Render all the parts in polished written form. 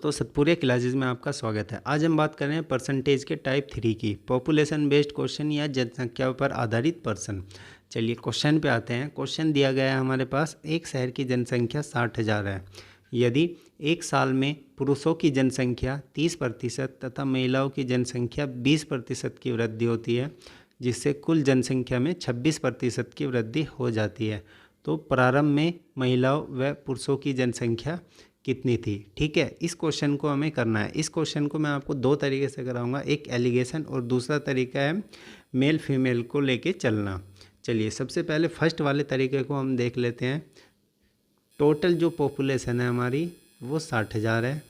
दोस्तों सतपुरिया क्लासेस में आपका स्वागत है। आज हम बात कर रहे हैं परसेंटेज के टाइप 3 की, पॉपुलेशन बेस्ड क्वेश्चन या जनसंख्या पर आधारित प्रश्न। चलिए क्वेश्चन पे आते हैं। क्वेश्चन दिया गया है हमारे पास, एक शहर की जनसंख्या 60,000 है। यदि एक साल में पुरुषों की जनसंख्या 30% तथा महिलाओं की जनसंख्या 20% की वृद्धि होती है, जिससे कुल जनसंख्या में 26% की वृद्धि हो जाती है, तो प्रारंभ में महिलाओं व पुरुषों की जनसंख्या कितनी थी। ठीक है, इस क्वेश्चन को हमें करना है। इस क्वेश्चन को मैं आपको दो तरीके से कराऊंगा, एक एलिगेशन और दूसरा तरीका है मेल फीमेल को लेके चलना। चलिए सबसे पहले फर्स्ट वाले तरीके को हम देख लेते हैं। टोटल जो पॉपुलेशन है हमारी वो 60,000 है।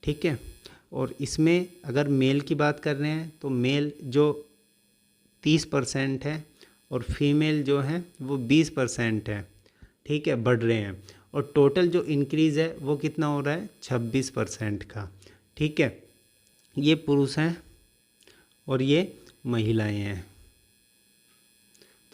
ठीक है, और इसमें अगर मेल की बात कर रहे हैं तो मेल जो 30% है और फीमेल जो है वो 20% है। ठीक है, बढ़ रहे हैं। और टोटल जो इंक्रीज़ है वो कितना हो रहा है, 26% का। ठीक है, ये पुरुष हैं और ये महिलाएं हैं।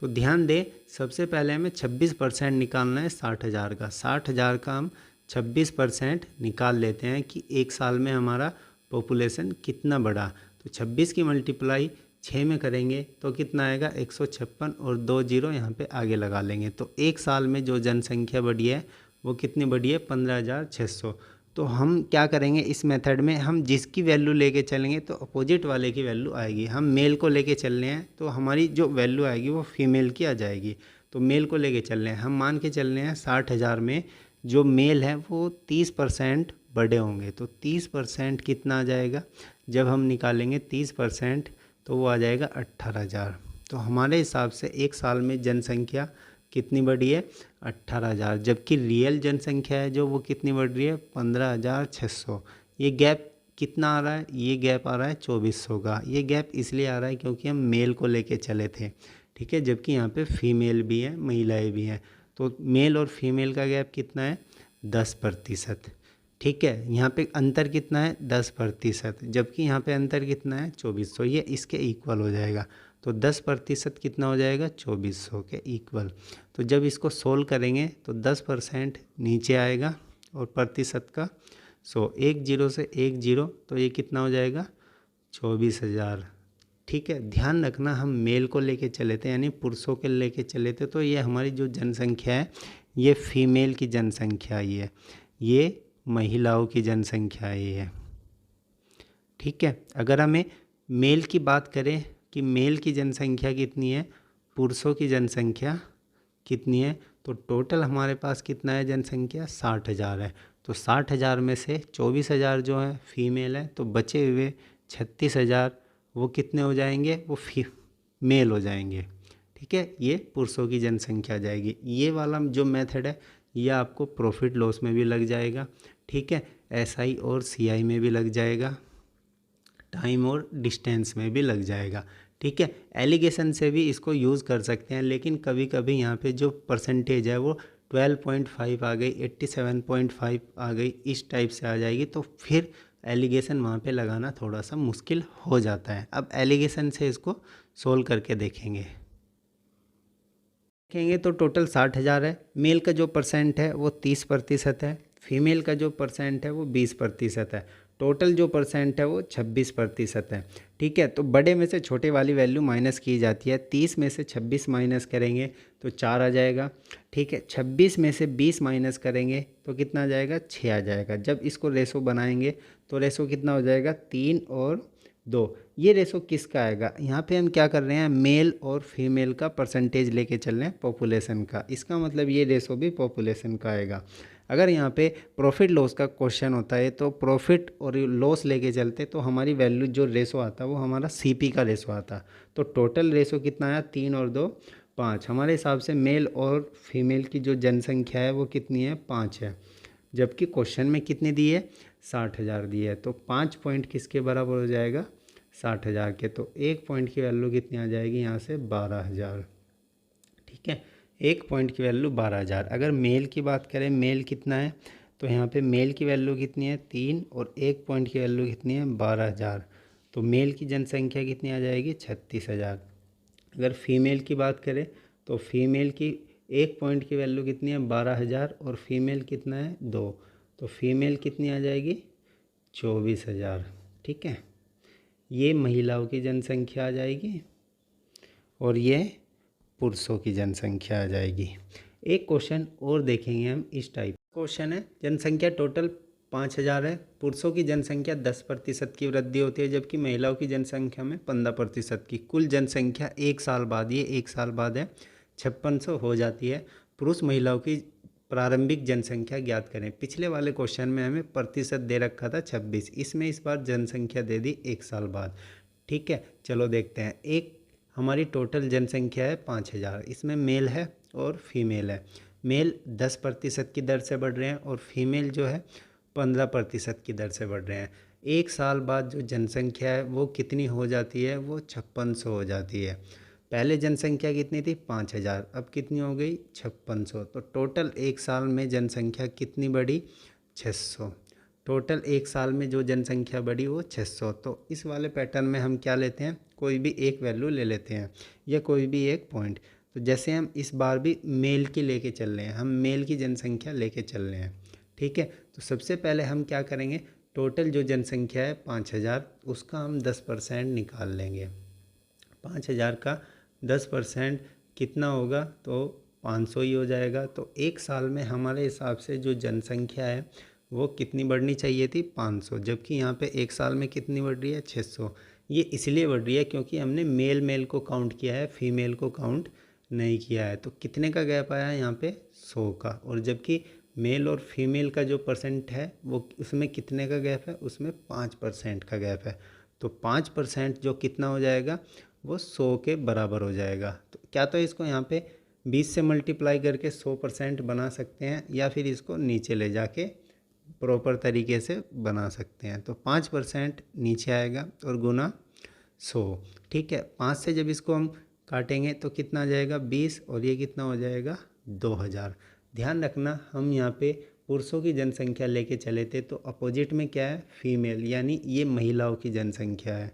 तो ध्यान दें, सबसे पहले हमें 26% निकालना है 60,000 का। 60,000 का हम 26% निकाल लेते हैं कि एक साल में हमारा पॉपुलेशन कितना बढ़ा। तो 26 की मल्टीप्लाई 6 में करेंगे तो कितना आएगा, 156, और 2 जीरो यहाँ पे आगे लगा लेंगे। तो एक साल में जो जनसंख्या बढ़ी है वो कितनी बढ़ी है, 15,600। तो हम क्या करेंगे, इस मेथड में हम जिसकी वैल्यू लेके चलेंगे तो अपोजिट वाले की वैल्यू आएगी। हम मेल को लेके चल रहे हैं तो हमारी जो वैल्यू आएगी वो फीमेल की आ जाएगी। तो मेल को लेके चल रहे हैं, हम मान के चल रहे हैं 60,000 में जो मेल है वो 30% बड़े होंगे। तो 30% कितना आ जाएगा, जब हम निकालेंगे 30% तो वो आ जाएगा 18,000। तो हमारे हिसाब से एक साल में जनसंख्या कितनी बढ़ी है, 18,000। जबकि रियल जनसंख्या है जो वो कितनी बढ़ रही है, 15,600। ये गैप कितना आ रहा है, ये गैप आ रहा है 2400 का। ये गैप इसलिए आ रहा है क्योंकि हम मेल को लेके चले थे। ठीक है, जबकि यहाँ पे फीमेल भी है, महिलाएं भी हैं। तो मेल और फीमेल का गैप कितना है, 10%। ठीक है, यहाँ पे अंतर कितना है, 10%, जबकि यहाँ पे अंतर कितना है, 2400। ये इसके इक्वल हो जाएगा। तो 10% कितना हो जाएगा, 2400 के इक्वल। तो जब इसको सोल्व करेंगे तो 10% नीचे आएगा और प्रतिशत का 100, एक जीरो से एक जीरो, तो ये कितना हो जाएगा, 24,000। ठीक है, ध्यान रखना हम मेल को लेके चले थे, यानी पुरुषों के लेके चले थे। तो ये हमारी जो जनसंख्या है ये फीमेल की जनसंख्या ही है, ये महिलाओं की जनसंख्या ही है। ठीक है, अगर हमें मेल की बात करें कि मेल की जनसंख्या कितनी है, पुरुषों की जनसंख्या कितनी है, तो टोटल हमारे पास कितना है जनसंख्या, 60,000 है। तो 60,000 में से 24,000 जो है फीमेल है, तो बचे हुए 36,000 वो कितने हो जाएंगे, वो मेल हो जाएंगे। ठीक है, ये पुरुषों की जनसंख्या जाएगी। ये वाला जो मेथड है ये आपको प्रॉफिट लॉस में भी लग जाएगा। ठीक है, एसआई और सीआई में भी लग जाएगा, टाइम और डिस्टेंस में भी लग जाएगा। ठीक है, एलिगेशन से भी इसको यूज़ कर सकते हैं, लेकिन कभी कभी यहाँ पे जो परसेंटेज है वो 12.5 आ गई, 87.5 आ गई, इस टाइप से आ जाएगी, तो फिर एलिगेशन वहाँ पे लगाना थोड़ा सा मुश्किल हो जाता है। अब एलिगेशन से इसको सोल्व करके देखेंगे तो टोटल 60,000 है। मेल का जो परसेंट है वो 30% है, फीमेल का जो परसेंट है वो 20% है। टोटल जो परसेंट है वो 26% है। ठीक है, तो बड़े में से छोटे वाली वैल्यू माइनस की जाती है। 30 में से 26 माइनस करेंगे तो 4 आ जाएगा। ठीक है, 26 में से 20 माइनस करेंगे तो कितना आ जाएगा, 6 आ जाएगा। जब इसको रेशो बनाएंगे तो रेशो कितना हो जाएगा, 3 और 2। ये रेशो किसका आएगा, यहाँ पे हम क्या कर रहे हैं, मेल और फीमेल का परसेंटेज लेके चल रहे हैं पॉपुलेशन का। इसका मतलब ये रेशो भी पॉपुलेशन का आएगा। अगर यहाँ पे प्रॉफिट लॉस का क्वेश्चन होता है तो प्रॉफिट और लॉस लेके चलते तो हमारी वैल्यू जो रेशो आता वो हमारा सीपी का रेशो आता। तो टोटल रेशो कितना आया, 3 और 2 5। हमारे हिसाब से मेल और फीमेल की जो जनसंख्या है वो कितनी है, 5 है। जबकि क्वेश्चन में कितनी दी है, 60,000 दी है। तो 5 पॉइंट किसके बराबर हो जाएगा, 60,000 के। तो एक पॉइंट की वैल्यू कितनी आ जाएगी यहाँ से, 12,000। ठीक है, एक पॉइंट की वैल्यू 12,000। अगर मेल की बात करें, मेल कितना है, तो यहाँ पे मेल की वैल्यू कितनी है, 3, और एक पॉइंट की वैल्यू कितनी है, 12,000। तो मेल की जनसंख्या कितनी आ जाएगी, 36,000। अगर फीमेल की बात करें तो फीमेल की एक पॉइंट की वैल्यू कितनी है, 12,000, और फीमेल कितना है, 2। तो फीमेल कितनी आ जाएगी 24,000। ठीक है, ये महिलाओं की जनसंख्या आ जाएगी और ये पुरुषों की जनसंख्या आ जाएगी। एक क्वेश्चन और देखेंगे हम इस टाइप। क्वेश्चन है जनसंख्या टोटल 5,000 है, पुरुषों की जनसंख्या 10% की वृद्धि होती है जबकि महिलाओं की जनसंख्या में 15% की। कुल जनसंख्या एक साल बाद, ये एक साल बाद है, 5600 हो जाती है। पुरुष महिलाओं की प्रारंभिक जनसंख्या ज्ञात करें। पिछले वाले क्वेश्चन में हमें प्रतिशत दे रखा था 26, इसमें इस बार जनसंख्या दे दी एक साल बाद। ठीक है, चलो देखते हैं। एक हमारी टोटल जनसंख्या है 5,000, इसमें मेल है और फीमेल है। मेल 10% की दर से बढ़ रहे हैं और फीमेल जो है 15% की दर से बढ़ रहे हैं। एक साल बाद जो जनसंख्या है वो कितनी हो जाती है, वो 5600 हो जाती है। पहले जनसंख्या कितनी थी 5,000, अब कितनी हो गई 5600। तो टोटल एक साल में जनसंख्या कितनी बढ़ी 600। टोटल एक साल में जो जनसंख्या बढ़ी वो 600। तो इस वाले पैटर्न में हम क्या लेते हैं, कोई भी एक वैल्यू ले लेते हैं या कोई भी एक पॉइंट। तो जैसे हम इस बार भी मेल की लेके चल रहे हैं, हम मेल की जनसंख्या लेके चल रहे हैं। ठीक है, तो सबसे पहले हम क्या करेंगे, टोटल जो जनसंख्या है 5,000, उसका हम 10% निकाल लेंगे। 5,000 का 10% कितना होगा, तो 500 ही हो जाएगा। तो एक साल में हमारे हिसाब से जो जनसंख्या है वो कितनी बढ़नी चाहिए थी 500, जबकि यहाँ पे एक साल में कितनी बढ़ रही है 600। ये इसलिए बढ़ रही है क्योंकि हमने मेल को काउंट किया है, फीमेल को काउंट नहीं किया है। तो कितने का गैप आया है यहाँ पे 100 का, और जबकि मेल और फीमेल का जो परसेंट है वो उसमें कितने का गैप है, उसमें 5% का गैप है। तो 5% जो कितना हो जाएगा, वो 100 के बराबर हो जाएगा। तो क्या तो इसको यहाँ पे 20 से मल्टीप्लाई करके 100% बना सकते हैं, या फिर इसको नीचे ले जाके प्रॉपर तरीके से बना सकते हैं। तो 5% नीचे आएगा और गुना 100। ठीक है, 5 से जब इसको हम काटेंगे तो कितना आ जाएगा 20, और ये कितना हो जाएगा 2,000। ध्यान रखना, हम यहाँ पे पुरुषों की जनसंख्या लेके चले थे तो अपोजिट में क्या है फीमेल, यानी ये महिलाओं की जनसंख्या है।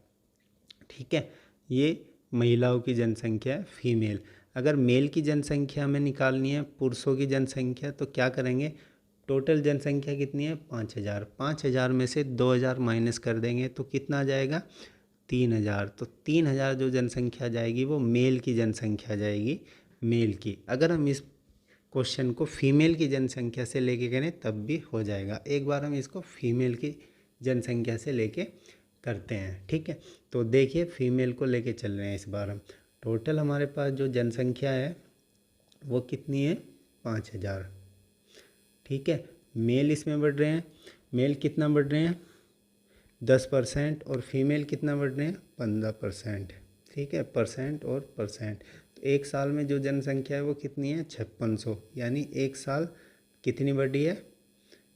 ठीक है, ये महिलाओं की जनसंख्या है फीमेल। अगर मेल की जनसंख्या हमें निकालनी है पुरुषों की जनसंख्या, तो क्या करेंगे, टोटल जनसंख्या कितनी है 5,000, 5,000 में से 2,000 माइनस कर देंगे तो कितना आ जाएगा 3,000। तो 3,000 जो जनसंख्या जाएगी वो मेल की जनसंख्या जाएगी, मेल की। अगर हम इस क्वेश्चन को फीमेल की जनसंख्या से लेके करें तब भी हो जाएगा। एक बार हम इसको फीमेल की जनसंख्या से लेके करते हैं। ठीक है, तो देखिए फीमेल को लेके चल रहे हैं इस बार हम। टोटल हमारे पास जो जनसंख्या है वो कितनी है 5,000। ठीक है, मेल इसमें बढ़ रहे हैं, मेल कितना बढ़ रहे हैं 10%, और फीमेल कितना बढ़ रहे हैं 15%। ठीक है, परसेंट और परसेंट। तो एक साल में जो जनसंख्या है वो कितनी है 5600, यानी एक साल कितनी बढ़ी है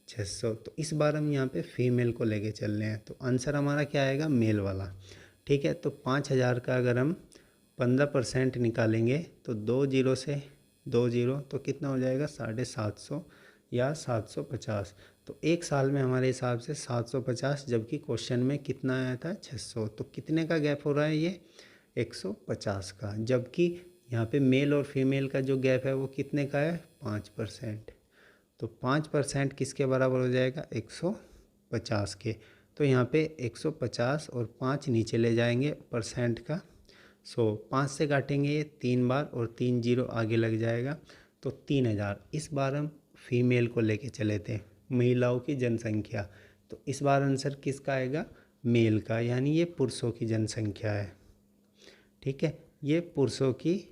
600। तो इस बार हम यहाँ पे फीमेल को लेके चल रहे हैं, तो आंसर हमारा क्या आएगा मेल वाला। ठीक है, तो 5,000 का अगर हम 15% निकालेंगे तो 2 जीरो से 2 जीरो, तो कितना हो जाएगा 750 या 750। तो एक साल में हमारे हिसाब से 750, जबकि क्वेश्चन में कितना आया था 600। तो कितने का गैप हो रहा है ये 150 का, जबकि यहाँ पे मेल और फीमेल का जो गैप है वो कितने का है 5%। तो 5% किसके बराबर हो जाएगा 150 के। तो यहाँ पे 150 और 5 नीचे ले जाएंगे परसेंट का 100, 5 से काटेंगे ये 3 बार और 3 जीरो आगे लग जाएगा, तो 3,000। इस बार हम फीमेल को लेके चले थे, महिलाओं की जनसंख्या। तो इस बार आंसर किसका आएगा मेल का, यानी ये पुरुषों की जनसंख्या है। ठीक है, ये पुरुषों की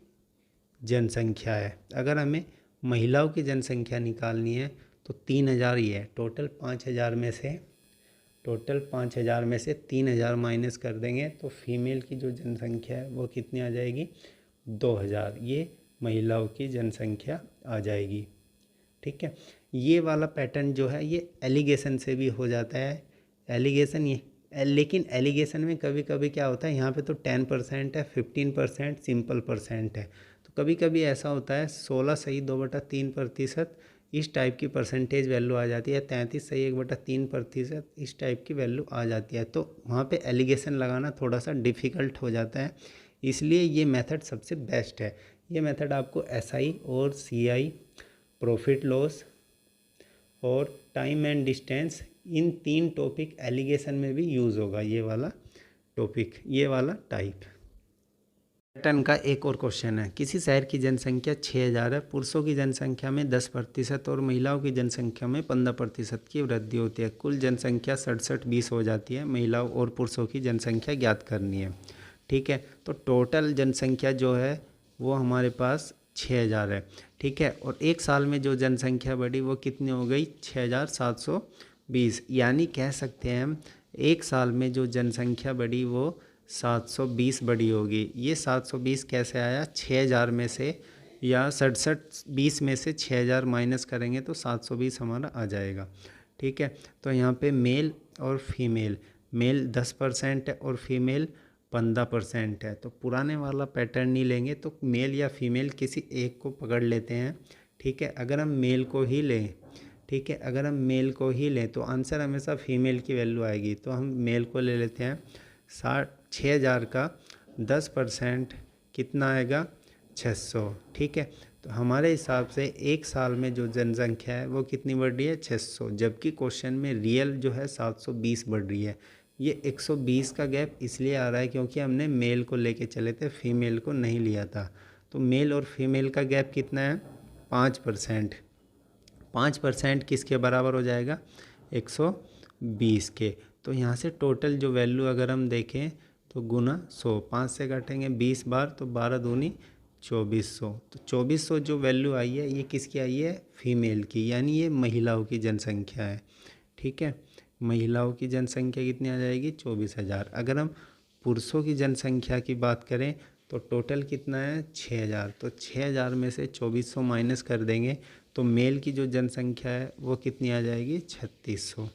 जनसंख्या है। अगर हमें महिलाओं की जनसंख्या निकालनी है तो 3,000 ही है। टोटल 5,000 में से 3,000 माइनस कर देंगे तो फीमेल की जो जनसंख्या है वो कितनी आ जाएगी 2,000। ये महिलाओं की जनसंख्या आ जाएगी। ठीक है, ये वाला पैटर्न जो है ये एलिगेशन से भी हो जाता है। एलिगेशन ये, लेकिन एलिगेशन में कभी कभी क्या होता है, यहाँ पे तो 10% है, 15% सिंपल परसेंट है। तो कभी कभी ऐसा होता है 16 सही 2/3%, इस टाइप की परसेंटेज वैल्यू आ जाती है। 33 सही 1/3%, इस टाइप की वैल्यू आ जाती है। तो वहाँ पे एलिगेशन लगाना थोड़ा सा डिफ़िकल्ट हो जाता है, इसलिए ये मेथड सबसे बेस्ट है। ये मेथड आपको SI और CI, प्रॉफिट लॉस और टाइम एंड डिस्टेंस, इन 3 टॉपिक एलिगेशन में भी यूज़ होगा ये वाला टॉपिक, ये वाला टाइप। पैटर्न का एक और क्वेश्चन है। किसी शहर की जनसंख्या 6000 है, पुरुषों की जनसंख्या में 10% और महिलाओं की जनसंख्या में 15% की वृद्धि होती है। कुल जनसंख्या 67-20 हो जाती है। महिलाओं और पुरुषों की जनसंख्या ज्ञात करनी है। ठीक है, तो टोटल जनसंख्या जो है वो हमारे पास 6000 है। ठीक है, और एक साल में जो जनसंख्या बढ़ी वो कितनी हो गई? 6720। यानी कह सकते हैं हम एक साल में जो जनसंख्या बढ़ी वो 720 बड़ी होगी। ये 720 कैसे आया? 6000 में से या 67-20 में से 6000 माइनस करेंगे तो 720 हमारा आ जाएगा। ठीक है, तो यहाँ पे मेल और फीमेल, मेल 10% है और फीमेल 15% है। तो पुराने वाला पैटर्न नहीं लेंगे, तो मेल या फीमेल किसी एक को पकड़ लेते हैं। ठीक है, अगर हम मेल को ही लें, ठीक है, अगर हम मेल को ही लें तो आंसर हमेशा फीमेल की वैल्यू आएगी। तो हम मेल को ले लेते हैं। 6000 का 10% कितना आएगा? 600। ठीक है, तो हमारे हिसाब से एक साल में जो जनसंख्या है वो कितनी बढ़ रही है? 600, जबकि क्वेश्चन में रियल जो है 720 बढ़ रही है। ये 120 का गैप इसलिए आ रहा है क्योंकि हमने मेल को लेके चले थे, फीमेल को नहीं लिया था। तो मेल और फीमेल का गैप कितना है? 5%। 5% किसके बराबर हो जाएगा? 120 के। तो यहाँ से टोटल जो वैल्यू अगर हम देखें तो गुना 100, 5 से काटेंगे 20 बार तो 12 दूनी 2400। तो 2400 जो वैल्यू आई है ये किसकी आई है? फीमेल की, यानी ये महिलाओं की जनसंख्या है। ठीक है, महिलाओं की जनसंख्या कितनी आ जाएगी? 24000। अगर हम पुरुषों की जनसंख्या की बात करें तो टोटल कितना है? 6000। तो 6000 में से 2400 माइनस कर देंगे तो मेल की जो जनसंख्या है वो कितनी आ जाएगी? 3600।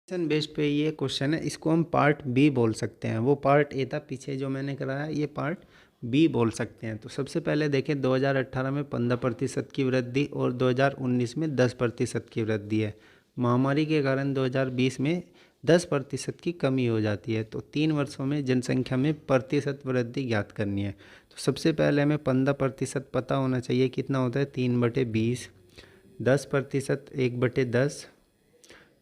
बेस्ड पे ये क्वेश्चन है, इसको हम पार्ट बी बोल सकते हैं। वो पार्ट ए था पीछे जो मैंने कराया, ये पार्ट बी बोल सकते हैं। तो सबसे पहले देखें 2018 में 15% की वृद्धि और 2019 में 10% की वृद्धि है। महामारी के कारण 2020 में 10% की कमी हो जाती है। तो 3 वर्षों में जनसंख्या में प्रतिशत वृद्धि ज्ञात करनी है। तो सबसे पहले हमें 15% पता होना चाहिए कितना होता है? 3/20। 10% 1/10।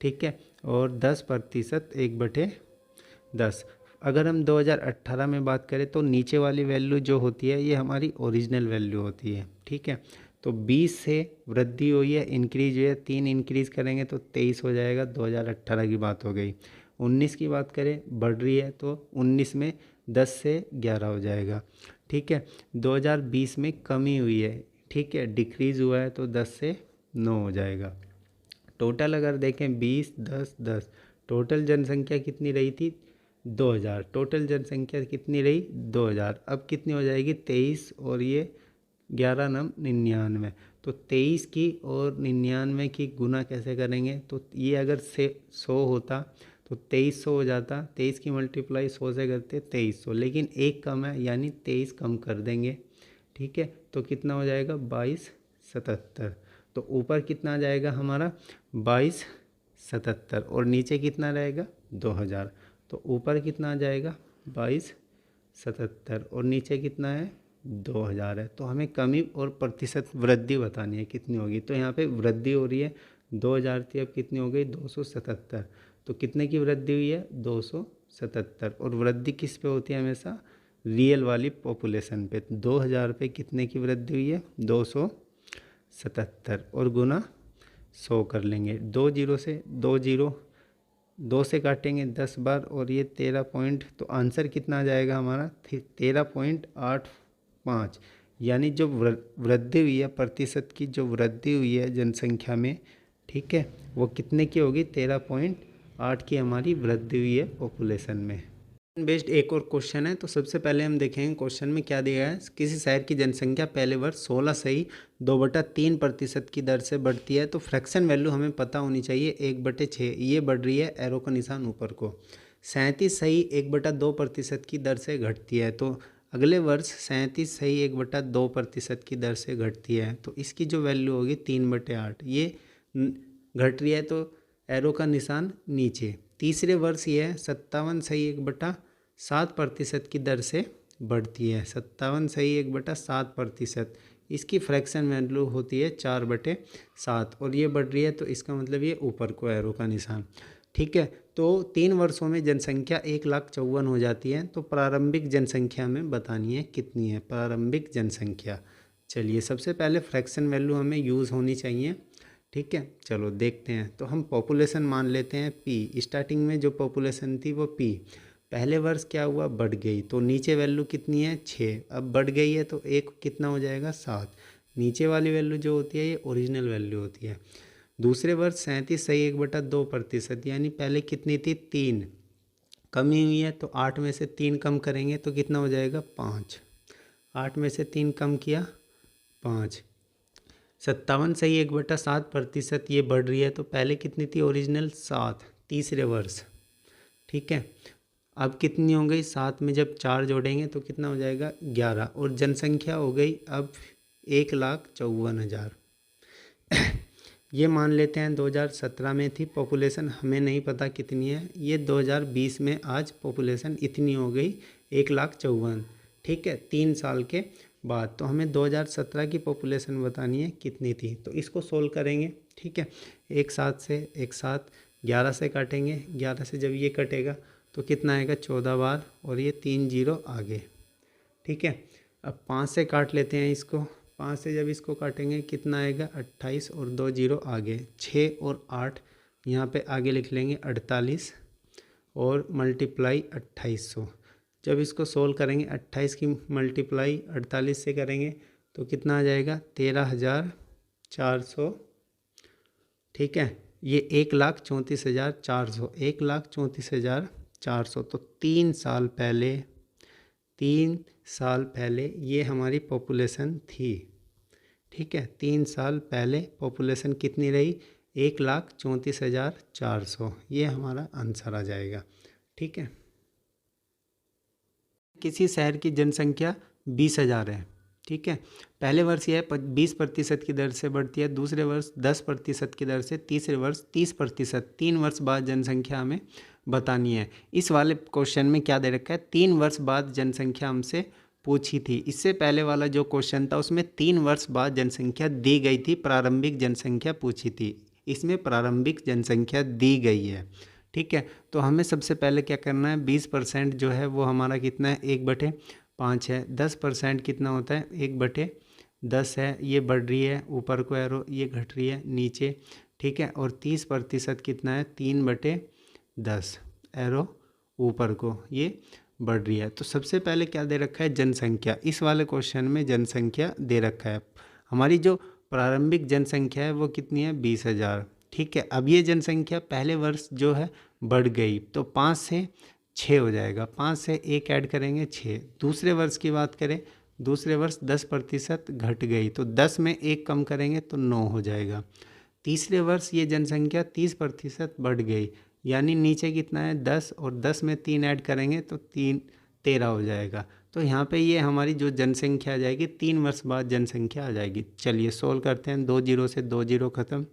ठीक है, और 10% 1/10। अगर हम 2018 में बात करें तो नीचे वाली वैल्यू जो होती है ये हमारी ओरिजिनल वैल्यू होती है। ठीक है, तो 20 से वृद्धि हुई है, इंक्रीज हुई है, 3 इंक्रीज करेंगे तो 23 हो जाएगा। 2018 की बात हो गई। 19 की बात करें, बढ़ रही है तो 19 में 10 से 11 हो जाएगा। ठीक है, 2020 में कमी हुई है, ठीक है, डिक्रीज हुआ है तो 10 से 9 हो जाएगा। टोटल अगर देखें 20, 10, 10, टोटल जनसंख्या कितनी रही थी? 2000। टोटल जनसंख्या कितनी रही? 2000। अब कितनी हो जाएगी? 23 और ये 11 9 99। तो 23 की और 99 की गुना कैसे करेंगे? तो ये अगर से 100 होता तो 2300 हो जाता। 23 की मल्टीप्लाई 100 से करते 2300, लेकिन एक कम है यानी 23 कम कर देंगे। ठीक है, तो कितना हो जाएगा? 2277। तो ऊपर कितना आ जाएगा हमारा? 2277 और नीचे कितना रहेगा? 2000। तो ऊपर कितना आ जाएगा? 2277 और नीचे कितना है? 2000 है। तो हमें कमी और प्रतिशत वृद्धि बतानी है कितनी होगी। तो यहाँ पे वृद्धि हो रही है, 2000 थी अब कितनी हो गई? 277। तो कितने की वृद्धि हुई है? 277। और वृद्धि किस पे होती है? हमेशा रियल वाली पॉपुलेशन पे। 2000 पे कितने की वृद्धि हुई है? 277 और गुना 100 कर लेंगे। 2 जीरो से 2 जीरो, 2 से काटेंगे 10 बार और ये 13 पॉइंट, तो आंसर कितना आ जाएगा हमारा? 13.85। यानी जो वृद्धि हुई है, प्रतिशत की जो वृद्धि हुई है जनसंख्या में, ठीक है, वो कितने की होगी? 13.8 की हमारी वृद्धि हुई है पॉपुलेशन में। बेस्ड एक और क्वेश्चन है। तो सबसे पहले हम देखेंगे क्वेश्चन में क्या दिया है। किसी शहर की जनसंख्या पहले वर्ष 16 से ही 2/3% की दर से बढ़ती है। तो फ्रैक्शन वैल्यू हमें पता होनी चाहिए 1/6। ये बढ़ रही है, एरो का निशान ऊपर को। 37 सही 1/2% की दर से घटती है। तो अगले वर्ष 37 सही 1/2% की दर से घटती है। तो इसकी जो वैल्यू होगी 3/8। ये घट रही है तो एरो का निशान नीचे। तीसरे वर्ष ये है 57 सही 1/7% की दर से बढ़ती है। 57 सही 1/7%। इसकी फ्रैक्शन वैल्यू होती है 4/7 और ये बढ़ रही है, तो इसका मतलब ये ऊपर को एरो का निशान। ठीक है, तो 3 वर्षों में जनसंख्या 1,54,000 हो जाती है। तो प्रारंभिक जनसंख्या हमें बतानी है कितनी है प्रारंभिक जनसंख्या। चलिए, सबसे पहले फ्रैक्शन वैल्यू हमें यूज़ होनी चाहिए। ठीक है, चलो देखते हैं। तो हम पॉपुलेशन मान लेते हैं पी। स्टार्टिंग में जो पॉपुलेशन थी वो पी, पहले वर्ष क्या हुआ, बढ़ गई। तो नीचे वैल्यू कितनी है, 6, अब बढ़ गई है तो एक कितना हो जाएगा, 7। नीचे वाली वैल्यू जो होती है ये ओरिजिनल वैल्यू होती है। दूसरे वर्ष 37 यानी पहले कितनी थी, 3, कमी हुई है तो 8 में से 3 कम करेंगे तो कितना हो जाएगा, 5। 8 में से 3 कम किया, 5। 57 ये बढ़ रही है, तो पहले कितनी थी ओरिजिनल, 7, तीसरे वर्ष। ठीक है, अब कितनी हो गई, 7 में जब 4 जोड़ेंगे तो कितना हो जाएगा, 11। और जनसंख्या हो गई अब 1,54,000। ये मान लेते हैं 2017 में थी पॉपुलेशन, हमें नहीं पता कितनी है। ये 2020 में आज पॉपुलेशन इतनी हो गई, 1,54,000। ठीक है, 3 साल के बाद। तो हमें 2017 की पॉपुलेशन बतानी है कितनी थी। तो इसको सोल्व करेंगे। ठीक है, एक साथ 11 से काटेंगे, 11 से जब ये कटेगा तो कितना आएगा, 14 बार, और ये 3 जीरो आगे। ठीक है, अब 5 से काट लेते हैं इसको। 5 से जब इसको काटेंगे कितना आएगा, 28, और 2 जीरो आगे, 6 और 8 यहाँ पे आगे लिख लेंगे, 48, और मल्टीप्लाई 2800। जब इसको सोल्व करेंगे, 28 की मल्टीप्लाई 48 से करेंगे तो कितना आ जाएगा, 13,400। ठीक है, ये 1,34,400, 1,34,400। तो 3 साल पहले ये हमारी पॉपुलेशन थी। ठीक है, 3 साल पहले पॉपुलेशन कितनी रही, 1,34,400। ये हमारा आंसर आ जाएगा। ठीक है, किसी शहर की जनसंख्या 20,000 है। ठीक है, पहले वर्ष यह 20% की दर से बढ़ती है, दूसरे वर्ष 10% की दर से, तीसरे वर्ष 30%। 3 वर्ष बाद जनसंख्या हमें बतानी है। इस वाले क्वेश्चन में क्या दे रखा है, 3 वर्ष बाद जनसंख्या हमसे पूछी थी। इससे पहले वाला जो क्वेश्चन था उसमें 3 वर्ष बाद जनसंख्या दी गई थी, प्रारंभिक जनसंख्या पूछी थी। इसमें प्रारंभिक जनसंख्या दी गई है। ठीक है, तो हमें सबसे पहले क्या करना है, 20% जो है वो हमारा कितना है, 1/5 है। 10% कितना होता है, 1/10 है। ये बढ़ रही है, ऊपर को एरो, ये घट रही है नीचे। ठीक है, और 30% कितना है, 3/10, एरो ऊपर को, ये बढ़ रही है। तो सबसे पहले क्या दे रखा है, जनसंख्या। इस वाले क्वेश्चन में जनसंख्या दे रखा है। हमारी जो प्रारंभिक जनसंख्या है वो कितनी है, 20,000। ठीक है, अब ये जनसंख्या पहले वर्ष जो है बढ़ गई, तो 5 से 6 हो जाएगा। 5 से 1 ऐड करेंगे, 6। दूसरे वर्ष की बात करें, दूसरे वर्ष 10% घट गई, तो 10 में 1 कम करेंगे तो 9 हो जाएगा। तीसरे वर्ष ये जनसंख्या 30% बढ़ गई, यानी नीचे कितना है, 10, और 10 में 3 ऐड करेंगे तो 13 हो जाएगा। तो यहाँ पे ये हमारी जो जनसंख्या आ जाएगी, 3 वर्ष बाद जनसंख्या आ जाएगी। चलिए सोल्व करते हैं। 2 जीरो से 2 जीरो ख़त्म।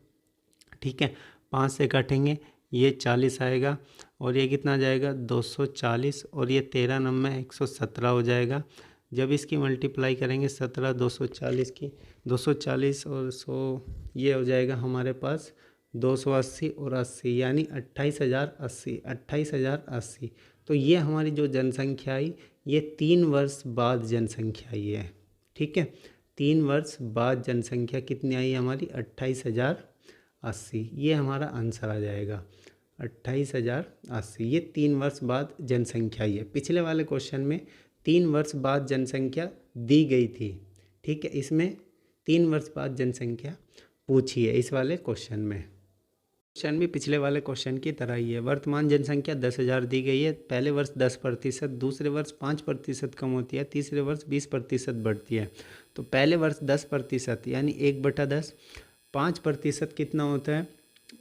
ठीक है, 5 से काटेंगे, ये 40 आएगा, और ये कितना आ जाएगा, 240, और ये 13 नंबर 117 हो जाएगा। जब इसकी मल्टीप्लाई करेंगे 17 240 की, 240 और 100, ये हो जाएगा हमारे पास 280 और 80, यानी 28,080। तो ये हमारी जो जनसंख्या आई, ये 3 वर्ष बाद जनसंख्या आई है। ठीक है, 3 वर्ष बाद जनसंख्या कितनी आई हमारी, 28,080। ये हमारा आंसर आ जाएगा, 28,080। ये 3 वर्ष बाद जनसंख्या आई है। पिछले वाले क्वेश्चन में 3 वर्ष बाद जनसंख्या दी गई थी। ठीक है, इसमें 3 वर्ष बाद जनसंख्या पूछी है इस वाले क्वेश्चन में। क्वेश्चन भी पिछले वाले क्वेश्चन की तरह ही है। वर्तमान जनसंख्या 10,000 दी गई है। पहले वर्ष 10%, दूसरे वर्ष 5% कम होती है, तीसरे वर्ष 20% बढ़ती है। तो पहले वर्ष 10% यानी 1/10, 5% कितना होता है,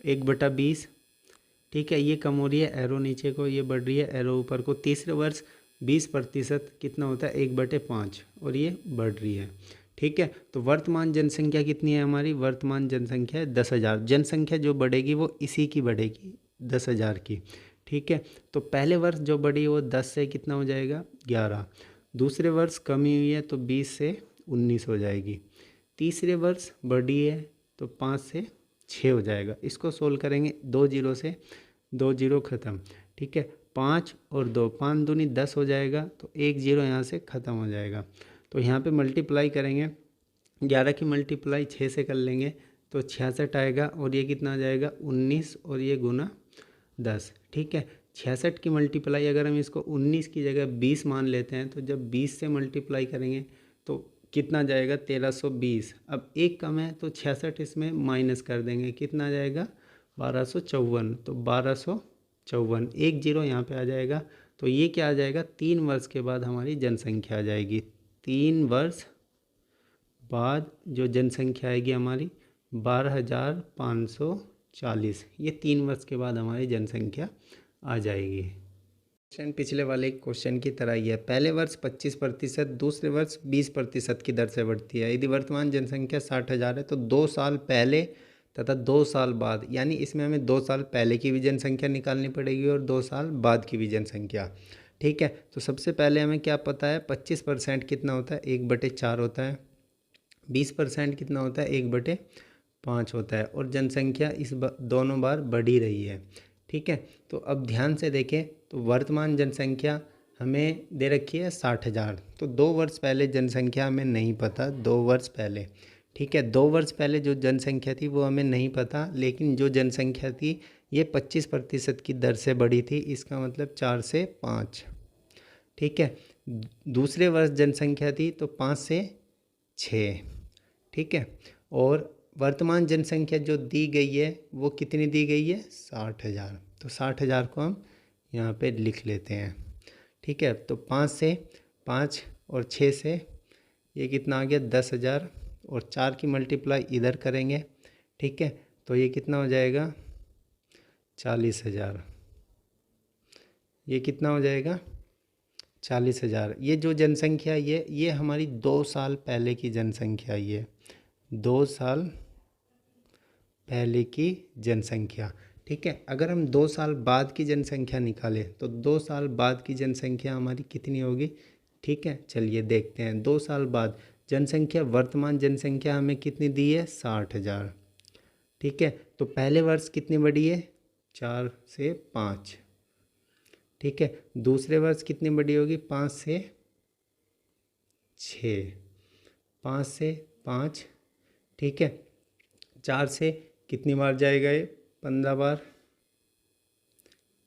1/20। ठीक है, ये कम हो रही है, एरो नीचे को, ये बढ़ रही है, एरो ऊपर को। तीसरे वर्ष 20% कितना होता है, 1/5, और ये बढ़ रही है। ठीक है, तो वर्तमान जनसंख्या कितनी है हमारी, वर्तमान जनसंख्या है 10,000। जनसंख्या जो बढ़ेगी वो इसी की बढ़ेगी, 10,000 की। ठीक है, तो पहले वर्ष जो बढ़ी वो 10 से कितना हो जाएगा, 11। दूसरे वर्ष कमी हुई है तो 20 से 19 हो जाएगी। तीसरे वर्ष बड़ी है तो 5 से 6 हो जाएगा। इसको सोल्व करेंगे, 2 जीरो से 2 जीरो ख़त्म, ठीक है। 5 और 2, 5 दूनी 10 हो जाएगा, तो 1 जीरो यहाँ से ख़त्म हो जाएगा। तो यहाँ पे मल्टीप्लाई करेंगे, 11 की मल्टीप्लाई 6 से कर लेंगे तो 66 आएगा, और ये कितना आ जाएगा 19, और ये गुना 10, ठीक है। 66 की मल्टीप्लाई अगर हम इसको 19 की जगह 20 मान लेते हैं, तो जब 20 से मल्टीप्लाई करेंगे तो कितना जाएगा 1320। अब एक कम है तो 66 इसमें माइनस कर देंगे, कितना आ जाएगा 1254, तो 1254, 1 जीरो यहाँ पे आ जाएगा। तो ये क्या आ जाएगा, 3 वर्ष के बाद हमारी जनसंख्या आ जाएगी। 3 वर्ष बाद जो जनसंख्या आएगी हमारी 12,540, ये 3 वर्ष के बाद हमारी जनसंख्या आ जाएगी। क्वेश्चन पिछले वाले क्वेश्चन की तरह ही है। पहले वर्ष 25%, दूसरे वर्ष 20% की दर से बढ़ती है। यदि वर्तमान जनसंख्या 60,000 है तो 2 साल पहले तथा 2 साल बाद, यानी इसमें हमें 2 साल पहले की भी जनसंख्या निकालनी पड़ेगी और 2 साल बाद की भी जनसंख्या, ठीक है। तो सबसे पहले हमें क्या पता है, 25% कितना होता है, 1/4 होता है। 20% कितना होता है, 1/5 होता है। और जनसंख्या दोनों बार बढ़ ही रही है, ठीक है। तो अब ध्यान से देखें, तो वर्तमान जनसंख्या हमें दे रखी है 60,000, तो 2 वर्ष पहले जनसंख्या हमें नहीं पता, 2 वर्ष पहले, ठीक है। 2 वर्ष पहले जो जनसंख्या थी वो हमें नहीं पता, लेकिन जो जनसंख्या थी ये 25% की दर से बढ़ी थी, इसका मतलब 4 से 5, ठीक है। दूसरे वर्ष जनसंख्या थी तो 5 से 6, ठीक है। और वर्तमान जनसंख्या जो दी गई है वो कितनी दी गई है, 60,000, तो 60,000 को हम यहाँ पे लिख लेते हैं, ठीक है। तो 5 से 5 और 6 से ये कितना आ गया 10,000, और 4 की मल्टीप्लाई इधर करेंगे, ठीक है। तो ये कितना हो जाएगा 40,000, ये कितना हो जाएगा 40,000। ये जो जनसंख्या ये हमारी 2 साल पहले की जनसंख्या, ये 2 साल पहले की जनसंख्या, ठीक है। अगर हम 2 साल बाद की जनसंख्या निकालें तो 2 साल बाद की जनसंख्या हमारी कितनी होगी, ठीक है। चलिए देखते हैं, 2 साल बाद जनसंख्या, वर्तमान जनसंख्या हमें कितनी दी है 60,000, ठीक है। तो पहले वर्ष कितनी बढ़ी है 4 से 5, ठीक है। दूसरे वर्ष कितनी बढ़ी होगी 5 से 6, 5 से 5, ठीक है। 4 से कितनी बार जाएगा ये 15 बार,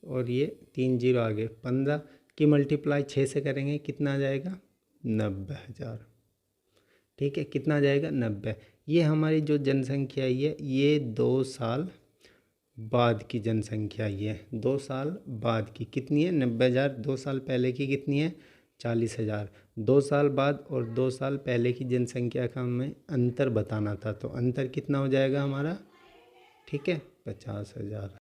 और ये 3 जीरो आगे, 15 की मल्टीप्लाई 6 से करेंगे, कितना आ जाएगा 90,000, ठीक है। कितना आ जाएगा 90। ये हमारी जो जनसंख्या है ये 2 साल बाद की जनसंख्या, ये 2 साल बाद की कितनी है 90,000, 2 साल पहले की कितनी है 40,000। 2 साल बाद और 2 साल पहले की जनसंख्या का हमें अंतर बताना था, तो अंतर कितना हो जाएगा हमारा, ठीक है 50,000।